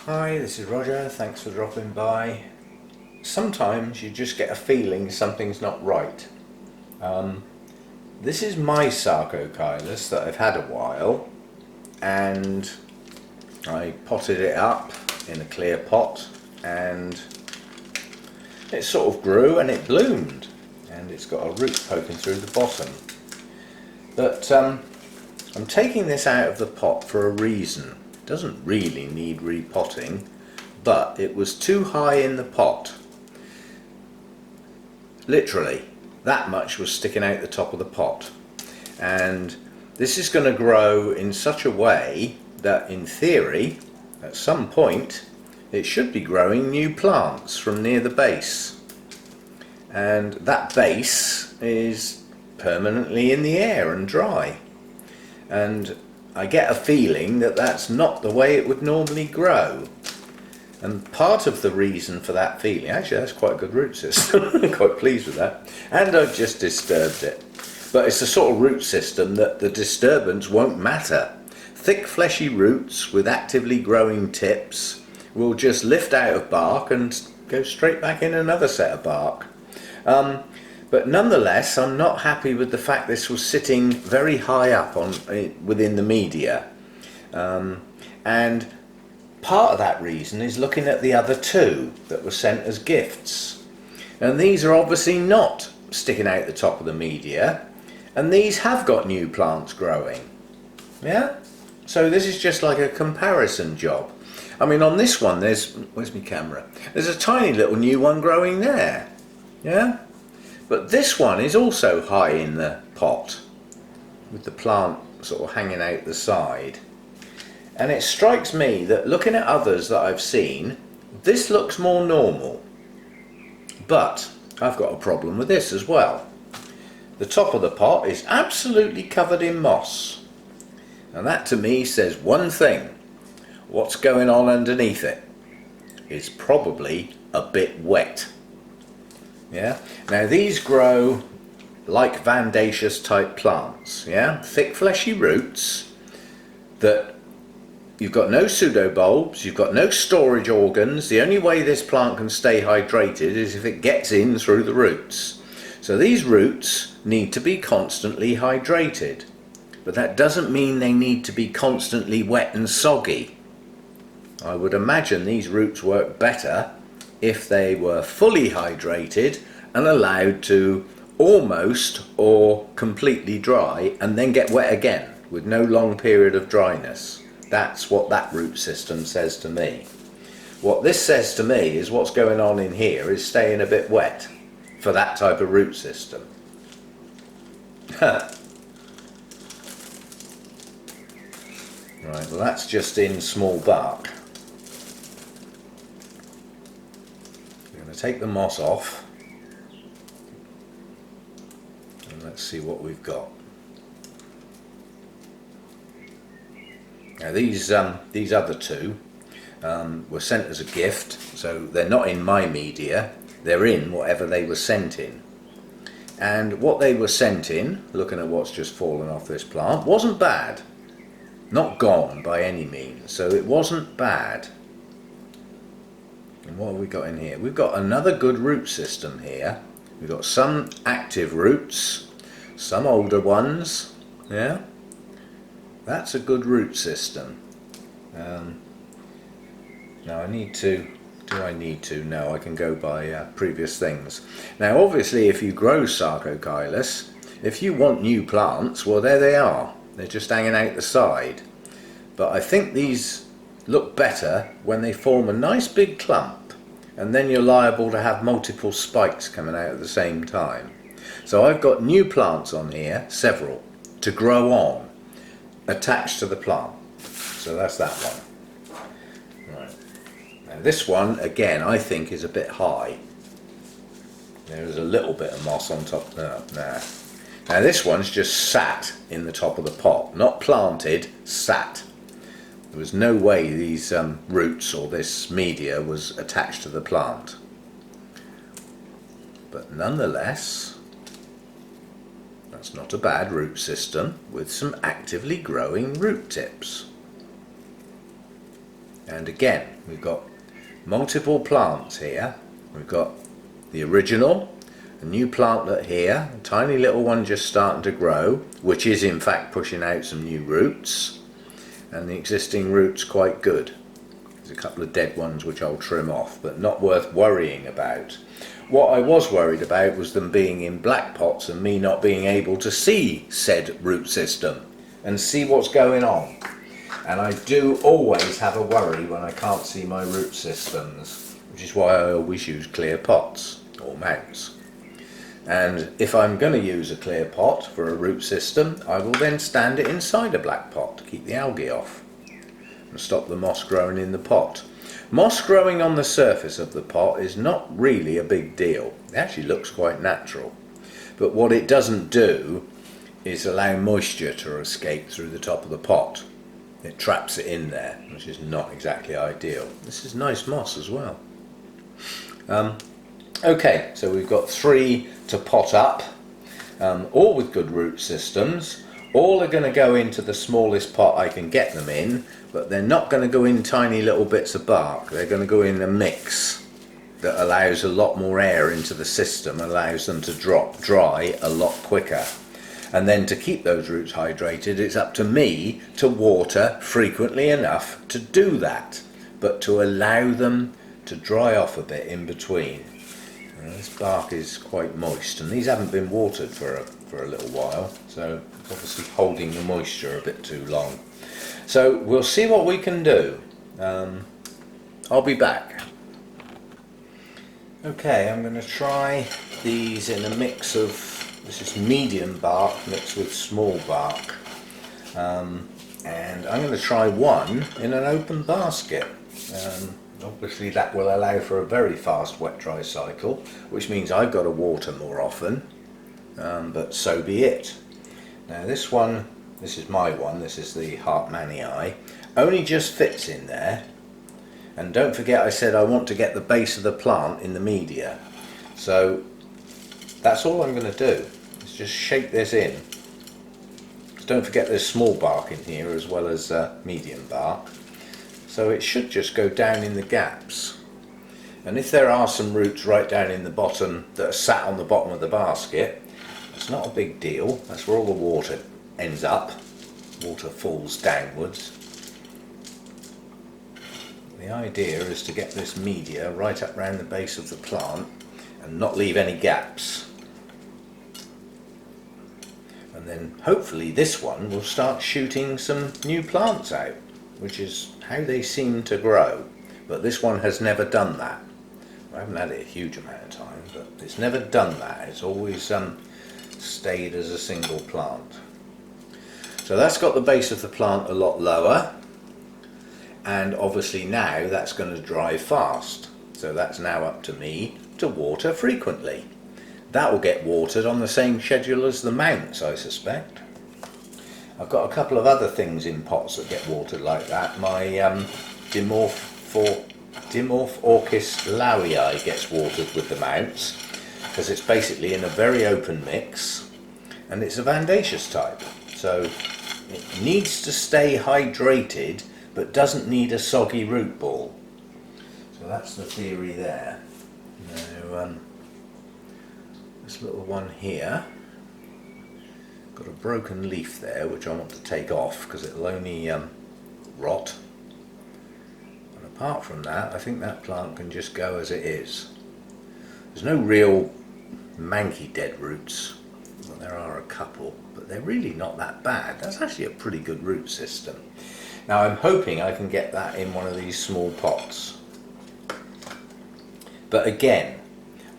Hi, this is Roger, thanks for dropping by. Sometimes you just get a feeling something's not right. This is my Sarcochilus that I've had a while, and I potted it up in a clear pot and it sort of grew and it bloomed, and it's got a root poking through the bottom. But I'm taking this out of the pot for a reason. It doesn't really need repotting, but it was too high in the pot. Literally, that much was sticking out the top of the pot. And this is going to grow in such a way that in theory, at some point, it should be growing new plants from near the base. And that base is permanently in the air and dry. And I get a feeling that that's not the way it would normally grow. And part of the reason for that feeling, actually that's quite a good root system, I'm quite pleased with that, and I've just disturbed it. But it's the sort of root system that the disturbance won't matter. Thick fleshy roots with actively growing tips will just lift out of bark and go straight back in another set of bark. But nonetheless, I'm not happy with the fact this was sitting very high up within the media. And part of that reason is looking at the other two that were sent as gifts. And these are obviously not sticking out the top of the media, and these have got new plants growing. Yeah? So this is just like a comparison job. I mean, on this one, where's my camera? There's a tiny little new one growing there. Yeah? But this one is also high in the pot, with the plant sort of hanging out the side. And it strikes me that looking at others that I've seen, this looks more normal. But I've got a problem with this as well. The top of the pot is absolutely covered in moss. And that to me says one thing. What's going on underneath it is probably a bit wet. Yeah. Now these grow like Vandaceous type plants. Yeah. Thick fleshy roots that you've got no pseudobulbs, you've got no storage organs. The only way this plant can stay hydrated is if it gets in through the roots. So these roots need to be constantly hydrated. But that doesn't mean they need to be constantly wet and soggy. I would imagine these roots work better if they were fully hydrated and allowed to almost or completely dry and then get wet again with no long period of dryness. That's what that root system says to me. What this says to me is what's going on in here is staying a bit wet for that type of root system. Right, well that's just in small bark. I'm going to take the moss off and let's see what we've got. Now these other two were sent as a gift, so they're not in my media, they're in whatever they were sent in. And what they were sent in, looking at what's just fallen off this plant, wasn't bad. Not gone by any means, so it wasn't bad. And what have we got in here? We've got another good root system here. We've got some active roots, some older ones, yeah? That's a good root system. Now I need to, do I need to? No, I can go by previous things. Now obviously if you grow Sarcochilus, if you want new plants, well there they are. They're just hanging out the side. But I think these look better when they form a nice big clump, and then you're liable to have multiple spikes coming out at the same time. So I've got new plants on here, several, to grow on, attached to the plant. So that's that one. Right. Now this one, again, I think is a bit high. There's a little bit of moss on top. Now this one's just sat in the top of the pot, not planted, sat. There was no way these roots or this media was attached to the plant. But nonetheless, that's not a bad root system with some actively growing root tips. And again, we've got multiple plants here. We've got the original, a new plantlet here, a tiny little one just starting to grow, which is in fact pushing out some new roots, and the existing roots quite good. There's a couple of dead ones which I'll trim off, but not worth worrying about. What I was worried about was them being in black pots and me not being able to see said root system and see what's going on. And I do always have a worry when I can't see my root systems, which is why I always use clear pots or mounts. And if I'm going to use a clear pot for a root system, I will then stand it inside a black pot to keep the algae off and stop the moss growing in the pot. Moss growing on the surface of the pot is not really a big deal. It actually looks quite natural. But what it doesn't do is allow moisture to escape through the top of the pot. It traps it in there, which is not exactly ideal. This is nice moss as well. Okay, so we've got 3 to pot up, all with good root systems. All are going to go into the smallest pot I can get them in, but they're not going to go in tiny little bits of bark. They're going to go in a mix that allows a lot more air into the system, allows them to dry a lot quicker. And then to keep those roots hydrated, it's up to me to water frequently enough to do that, but to allow them to dry off a bit in between. This bark is quite moist, and these haven't been watered for a little while, so it's obviously holding the moisture a bit too long. So we'll see what we can do. I'll be back. Okay, I'm going to try these in a mix of, this is medium bark mixed with small bark, and I'm going to try one in an open basket. Obviously that will allow for a very fast wet dry cycle, which means I've got to water more often, but so be it. Now this one, this is my one, this is the Hartmannii, only just fits in there. And don't forget I said I want to get the base of the plant in the media. So that's all I'm going to do, is just shake this in. Don't forget there's small bark in here as well as medium bark. So it should just go down in the gaps. And if there are some roots right down in the bottom that are sat on the bottom of the basket, it's not a big deal. That's where all the water ends up. Water falls downwards. The idea is to get this media right up round the base of the plant and not leave any gaps. And then hopefully this one will start shooting some new plants out, which is how they seem to grow. But this one has never done that. I haven't had it a huge amount of time, but it's never done that. It's always stayed as a single plant. So that's got the base of the plant a lot lower, and obviously now that's going to dry fast. So that's now up to me to water frequently. That will get watered on the same schedule as the mounts, I suspect. I've got a couple of other things in pots that get watered like that. My Dimorph Orchis lowii gets watered with the mounts because it's basically in a very open mix and it's a vandaceous type. So it needs to stay hydrated but doesn't need a soggy root ball. So that's the theory there. Now, this little one here, got a broken leaf there which I want to take off because it'll only rot. And apart from that, I think that plant can just go as it is. There's no real manky dead roots. Well, there are a couple, but they're really not that bad. That's actually a pretty good root system. Now I'm hoping I can get that in one of these small pots. But again,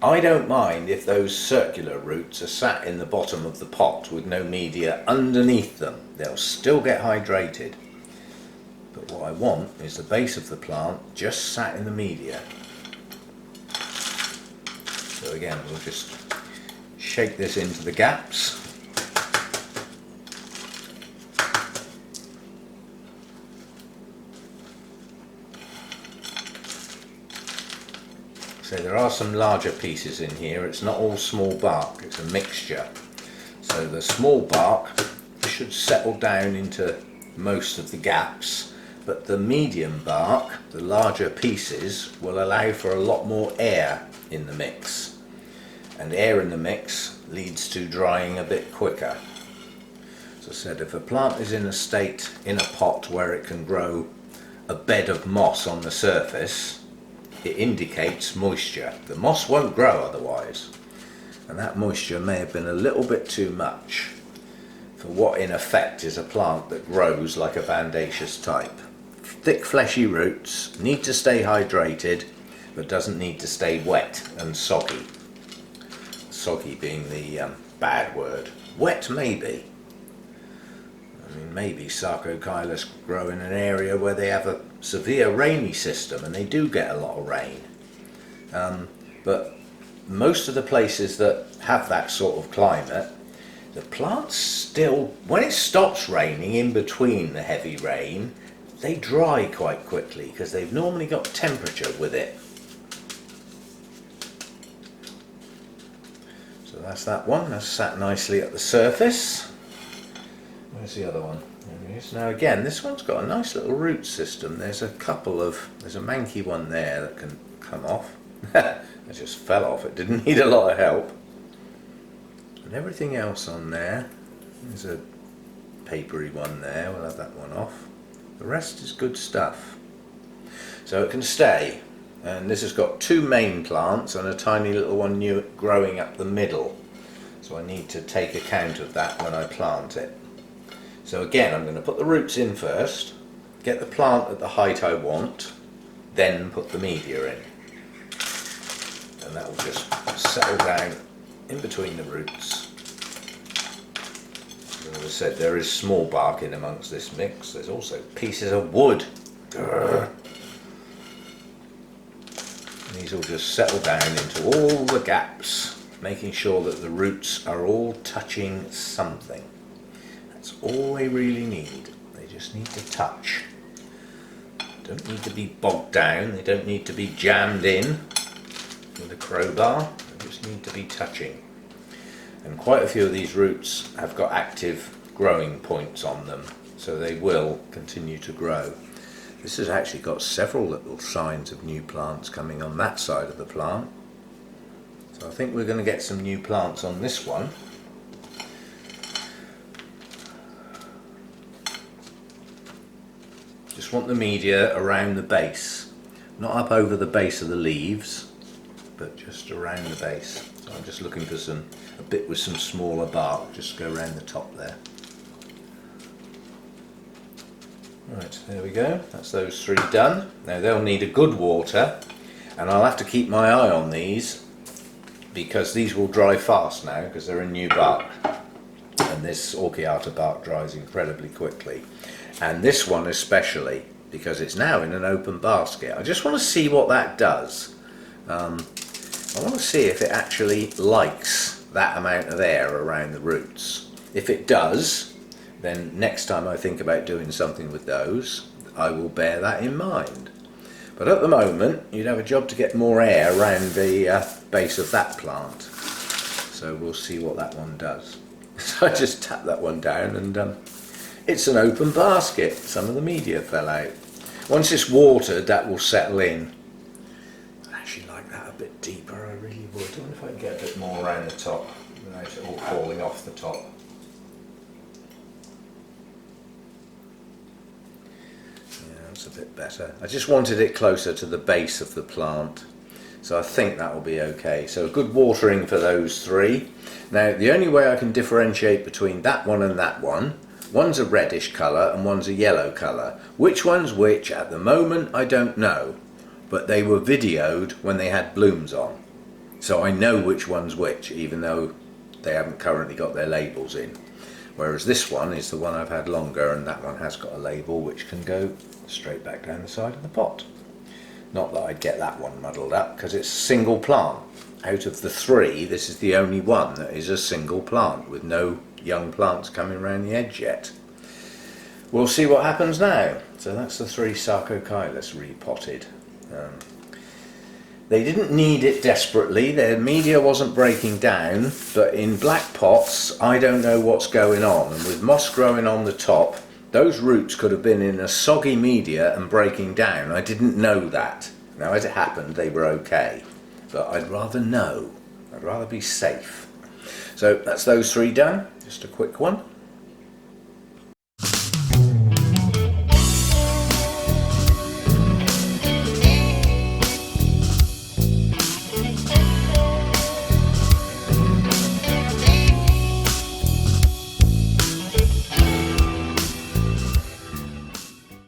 I don't mind if those circular roots are sat in the bottom of the pot with no media underneath them. They'll still get hydrated. But what I want is the base of the plant just sat in the media. So again, we'll just shake this into the gaps. So there are some larger pieces in here. It's not all small bark, it's a mixture. So the small bark should settle down into most of the gaps, but the medium bark, the larger pieces, will allow for a lot more air in the mix, and air in the mix leads to drying a bit quicker. As I said, if a plant is in a state in a pot where it can grow a bed of moss on the surface, it indicates moisture. The moss won't grow otherwise, and that moisture may have been a little bit too much for what in effect is a plant that grows like a bandaceous type. Thick fleshy roots, need to stay hydrated, but doesn't need to stay wet and soggy. Soggy being the bad word. Wet maybe. I mean, maybe Sarcochilus grow in an area where they have a severe rainy system, and they do get a lot of rain. But most of the places that have that sort of climate, the plants still, when it stops raining in between the heavy rain, they dry quite quickly because they've normally got temperature with it. So that's that one, that's sat nicely at the surface. Where's the other one? There he is. Now again, this one's got a nice little root system. There's a manky one there that can come off. It just fell off, it didn't need a lot of help. And everything else on there, there's a papery one there, we'll have that one off. The rest is good stuff. So it can stay. And this has got two main plants and a tiny little one new growing up the middle. So I need to take account of that when I plant it. So again, I'm going to put the roots in first, get the plant at the height I want, then put the media in. And that will just settle down in between the roots. As I said, there is small bark in amongst this mix. There's also pieces of wood. And these will just settle down into all the gaps, making sure that the roots are all touching something. That's all they really need. They just need to touch. They don't need to be bogged down. They don't need to be jammed in with a crowbar. They just need to be touching. And quite a few of these roots have got active growing points on them, so they will continue to grow. This has actually got several little signs of new plants coming on that side of the plant. So I think we're going to get some new plants on this one. Just want the media around the base, not up over the base of the leaves, but just around the base. So I'm just looking for a bit with some smaller bark, just go around the top there. Right, there we go, that's those three done. Now they'll need a good water, and I'll have to keep my eye on these because these will dry fast now because they're in new bark, and this Orchiata bark dries incredibly quickly, and this one especially because it's now in an open basket. I just want to see what that does. I want to see if it actually likes that amount of air around the roots. If it does, then next time I think about doing something with those, I will bear that in mind. But at the moment, you'd have a job to get more air around the base of that plant. So we'll see what that one does. So I just tap that one down, and it's an open basket. Some of the media fell out. Once it's watered, that will settle in. I'd actually like that a bit deeper, I really would. I wonder if I can get a bit more around the top without it all falling off the top. A bit better. I just wanted it closer to the base of the plant, so I think that will be okay. So good watering for those three. Now the only way I can differentiate between that one and that one, one's a reddish colour and one's a yellow colour. Which one's which at the moment I don't know, but they were videoed when they had blooms on, so I know which one's which, even though they haven't currently got their labels in. Whereas this one is the one I've had longer, and that one has got a label which can go straight back down the side of the pot. Not that I'd get that one muddled up because it's a single plant. Out of the three, this is the only one that is a single plant with no young plants coming around the edge yet. We'll see what happens now. So that's the three Sarcochilus repotted. They didn't need it desperately, their media wasn't breaking down, but in black pots I don't know what's going on, and with moss growing on the top those roots could have been in a soggy media and breaking down. I didn't know that. Now as it happened they were okay, but I'd rather know. I'd rather be safe. So that's those three done. Just a quick one.